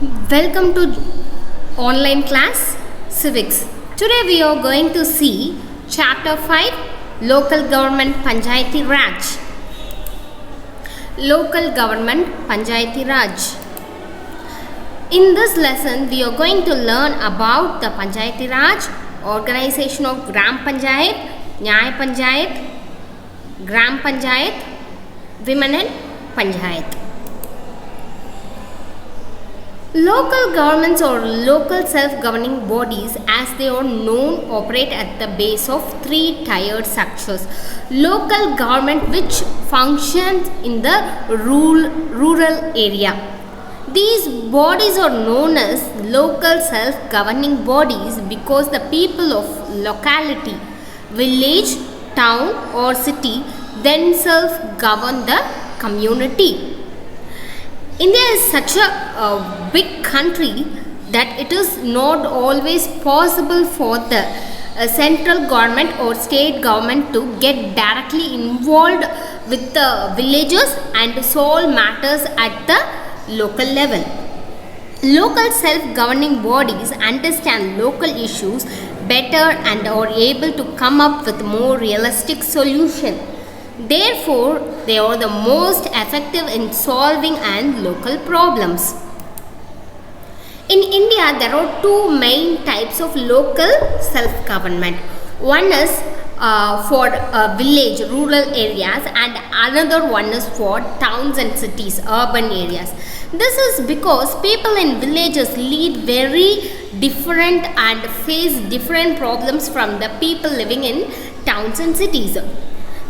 Welcome to online class Civics. Today we are going to see Chapter 5 Local Government Panchayati Raj. Local Government Panchayati Raj. In this lesson we are going to learn about the Panchayati Raj, organization of Gram Panchayat, Nyaya Panchayat, Gram Panchayat, Women and Panchayat. Local governments or local self-governing bodies, as they are known, operate at the base of three tiered structures. Local government, which functions in the rural area. These bodies are known as local self-governing bodies because the people of locality, village, town or city themselves govern the community. India is such a big country that it is not always possible for the central government or state government to get directly involved with the villages and solve matters at the local level. Local self-governing bodies understand local issues better and are able to come up with more realistic solutions. Therefore, they are the most effective in solving and local problems. In India, there are two main types of local self-government. One is for village, rural areas, and another one is for towns and cities, urban areas. This is because people in villages lead very different and face different problems from the people living in towns and cities.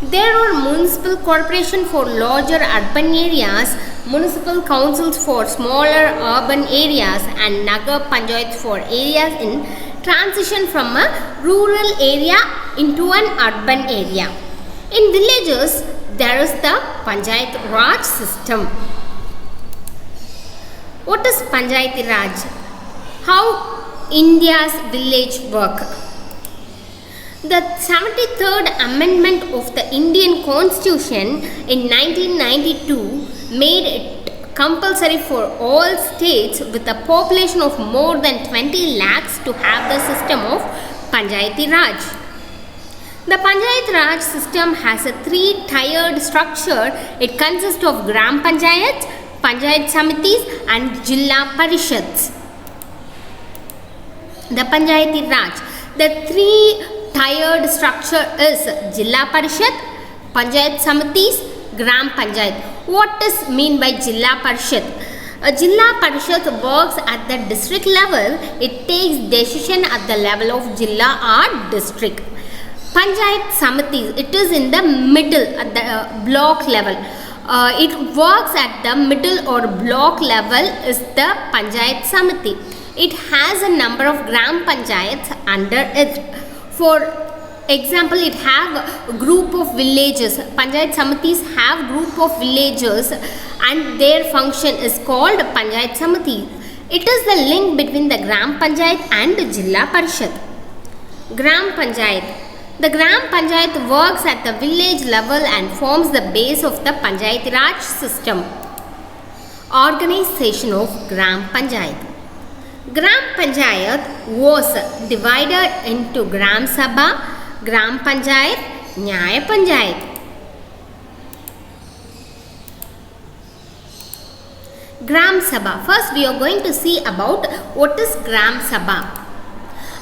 There are municipal corporations for larger urban areas, municipal councils for smaller urban areas, and Nagar Panchayats for areas in transition from a rural area into an urban area. In villages, there is the Panchayat Raj system. What is Panchayat Raj? How India's village work? The 73rd Amendment of the Indian Constitution in 1992 made it compulsory for all states with a population of more than 20 lakhs to have the system of Panchayati Raj. The Panchayat Raj system has a three-tiered structure. It consists of Gram Panchayats, Panchayat Samitis and Jilla Parishads. The Panchayati Raj. The three-tiered structure is Jilla Parishad, Panchayat Samitis, Gram Panchayat. What is mean by Jilla Parishad? A Jilla Parishad works at the district level. It takes decision at the level of Jilla or district. Panchayat Samitis, it is in the middle at the block level. It works at the middle or block level is the Panchayat Samiti. It has a number of Gram Panchayats under it. For example, it have a group of villages. Panchayat Samitis have group of villages and their function is called Panchayat Samiti. It is the link between the Gram Panchayat and Jilla Parishad. Gram Panchayat. The Gram Panchayat works at the village level and forms the base of the Panchayat Raj system. Organization of Gram Panchayat. Gram Panchayat was divided into Gram Sabha, Gram Panchayat, Nyaya Panchayat. Gram Sabha. First we are going to see about what is Gram Sabha.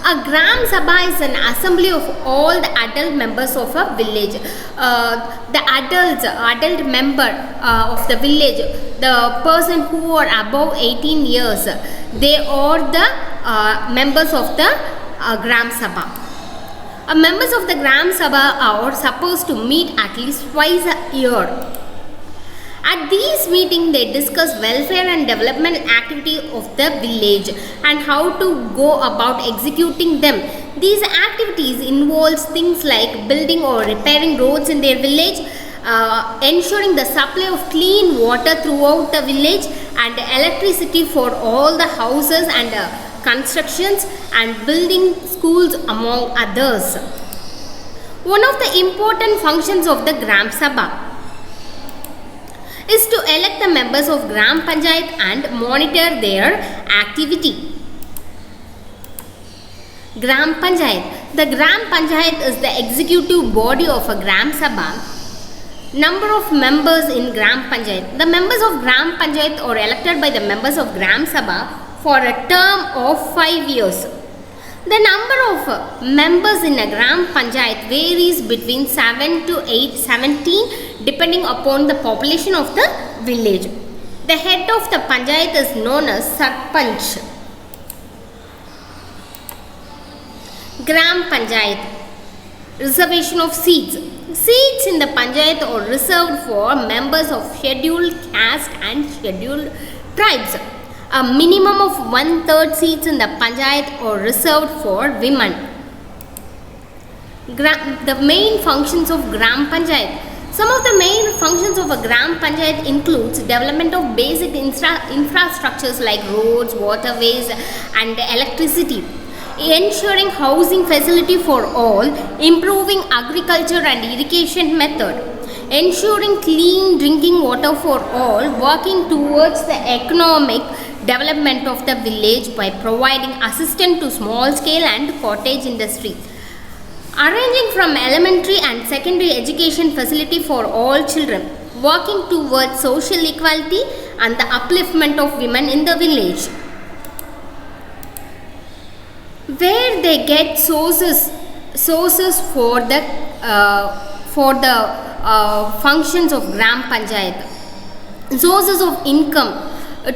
A Gram Sabha is an assembly of all the adult members of a village. The adult member of the village, the person who are above 18 years, they are the members of the Gram Sabha. Members of the Gram Sabha are supposed to meet at least twice a year. At these meetings, they discuss welfare and development activity of the village and how to go about executing them. These activities involve things like building or repairing roads in their village, ensuring the supply of clean water throughout the village and electricity for all the houses and constructions and building schools among others. One of the important functions of the Gram Sabha is to elect the members of Gram Panchayat and monitor their activity. Gram Panchayat. The Gram Panchayat is the executive body of a Gram Sabha. Number of members in Gram Panchayat. The members of Gram Panchayat are elected by the members of Gram Sabha for a term of 5 years. The number of members in a Gram Panchayat varies between 7 to 17 depending upon the population of the village. The head of the Panchayat is known as Sarpanch. Gram Panchayat. Reservation of seats. Seats in the Panchayat are reserved for members of scheduled caste and scheduled tribes. A minimum of 1/3 seats in the Panchayat are reserved for women. The main functions of Gram Panchayat. Some of the main functions of a Gram Panchayat includes development of basic infrastructures like roads, waterways and electricity, ensuring housing facility for all, improving agriculture and irrigation method, ensuring clean drinking water for all, working towards the economic development of the village by providing assistance to small scale and cottage industry, arranging from elementary and secondary education facility for all children, working towards social equality and the upliftment of women in the village. Where they get sources for the functions of Gram Panchayat. Sources of income.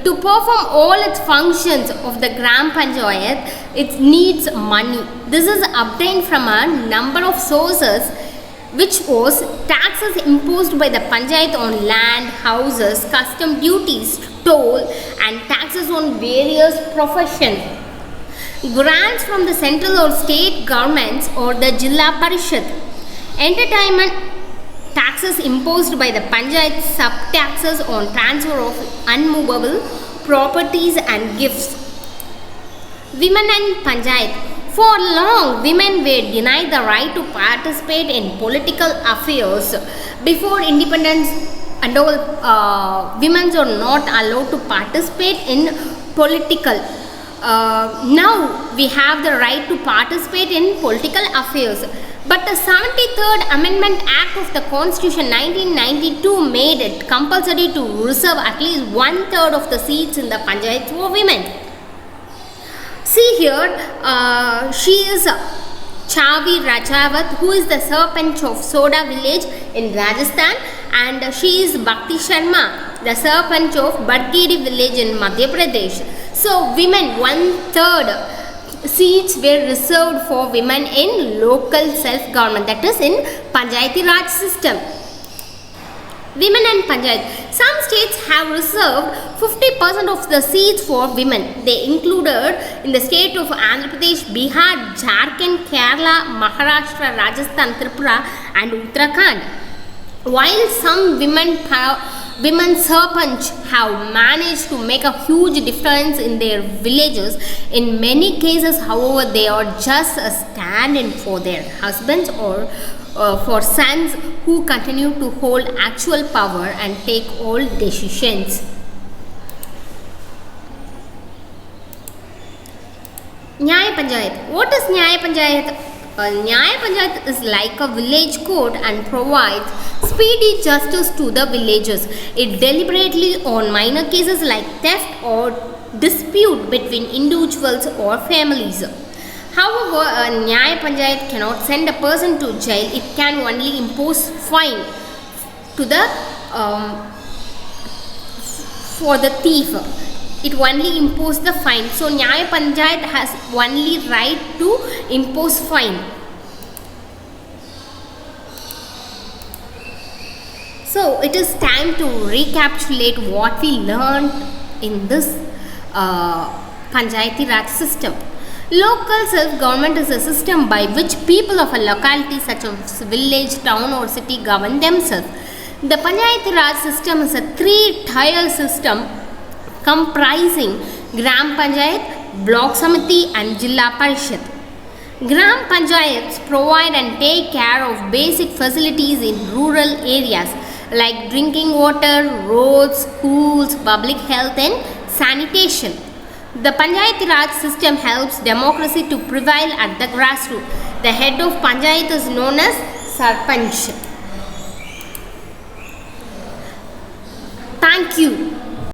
To perform all its functions of the Gram Panchayat, it needs money. This is obtained from a number of sources, which was taxes imposed by the Panchayat on land, houses, custom duties, toll and taxes on various professions. Grants from the central or state governments or the Jilla Parishad. Entertainment taxes imposed by the Panchayat, sub-taxes on transfer of unmovable properties and gifts. Women and Panchayat. For long, women were denied the right to participate in political affairs. Before independence and all, women are not allowed to participate in political. Now we have the right to participate in political affairs. But the 73rd Amendment Act of the Constitution 1992 made it compulsory to reserve at least 1/3 of the seats in the Panchayat for women. See here, she is Chavi Rajawat, who is the Sarpanch of Soda village in Rajasthan, and she is Bhakti Sharma, the Sarpanch of Badgedi village in Madhya Pradesh. So women, 1/3 seats were reserved for women in local self-government, that is in Panchayati Raj system. Women and Panchayat. Some states have reserved 50% of the seats for women. They included in the state of Andhra Pradesh, Bihar, Jharkhand, Kerala, Maharashtra, Rajasthan, Tripura and Uttarakhand. While some women Sarpanch have managed to make a huge difference in their villages, in many cases, however, they are just a stand-in for their husbands or for sons who continue to hold actual power and take all decisions. Nyaya Panchayat. What is Nyaya Panchayat? Nyaya Panchayat is like a village court and provides speedy justice to the villagers. It deliberately on minor cases like theft or dispute between individuals or families. However, a Nyaya Panchayat cannot send a person to jail. It can only impose fine to the for the thief. It only imposes the fine. So Nyaya Panchayat has only right to impose fine. So it is time to recapitulate what we learned in this Panchayati Raj system. Local self-government is a system by which people of a locality such as village, town or city govern themselves. The Panchayati Raj system is a 3-tier system comprising Gram Panchayat, Block Samiti and Jilla Parishad. Gram Panchayats provide and take care of basic facilities in rural areas like drinking water, roads, schools, public health and sanitation. The Panchayat Raj system helps democracy to prevail at the grassroots. The head of Panchayat is known as Sarpanch. Thank you.